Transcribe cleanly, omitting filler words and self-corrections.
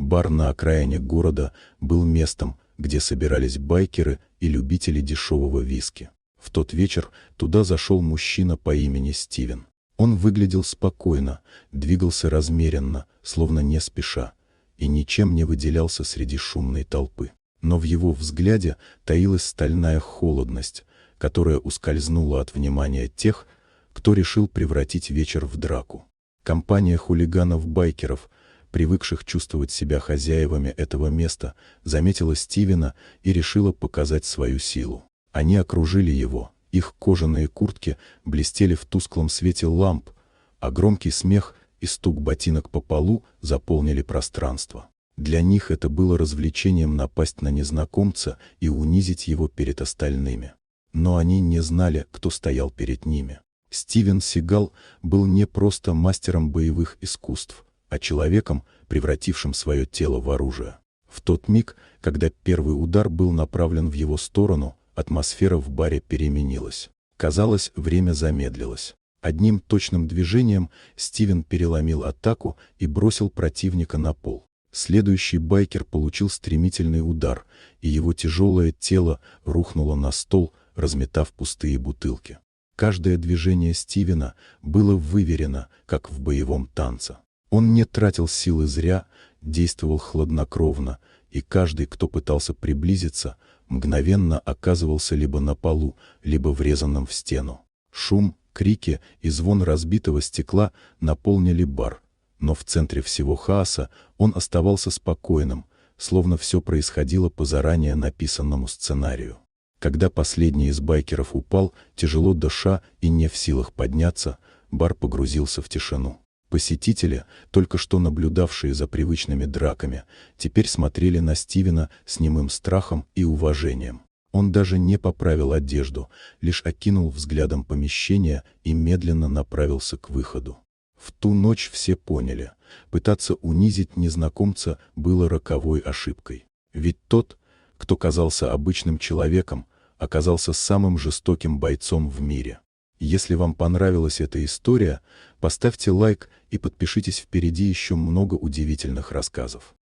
Бар на окраине города был местом, где собирались байкеры и любители дешевого виски. В тот вечер туда зашел мужчина по имени Стивен. Он выглядел спокойно, двигался размеренно, словно не спеша, и ничем не выделялся среди шумной толпы. Но в его взгляде таилась стальная холодность, которая ускользнула от внимания тех, кто решил превратить вечер в драку. Компания хулиганов-байкеров, привыкших чувствовать себя хозяевами этого места, заметила Стивена и решила показать свою силу. Они окружили его, их кожаные куртки блестели в тусклом свете ламп, а громкий смех и стук ботинок по полу заполнили пространство. Для них это было развлечением напасть на незнакомца и унизить его перед остальными. Но они не знали, кто стоял перед ними. Стивен Сигал был не просто мастером боевых искусств, а человеком, превратившим свое тело в оружие. В тот миг, когда первый удар был направлен в его сторону, атмосфера в баре переменилась. Казалось, время замедлилось. Одним точным движением Стивен переломил атаку и бросил противника на пол. Следующий байкер получил стремительный удар, и его тяжелое тело рухнуло на стол, разметав пустые бутылки. Каждое движение Стивена было выверено, как в боевом танце. Он не тратил силы зря, действовал хладнокровно, и каждый, кто пытался приблизиться, мгновенно оказывался либо на полу, либо врезанным в стену. Шум, крики и звон разбитого стекла наполнили бар, но в центре всего хаоса он оставался спокойным, словно все происходило по заранее написанному сценарию. Когда последний из байкеров упал, тяжело дыша и не в силах подняться, бар погрузился в тишину. Посетители, только что наблюдавшие за привычными драками, теперь смотрели на Стивена с немым страхом и уважением. Он даже не поправил одежду, лишь окинул взглядом помещение и медленно направился к выходу. В ту ночь все поняли, пытаться унизить незнакомца было роковой ошибкой. Ведь тот, кто казался обычным человеком, оказался самым жестоким бойцом в мире. Если вам понравилась эта история, поставьте лайк и подпишитесь, впереди еще много удивительных рассказов.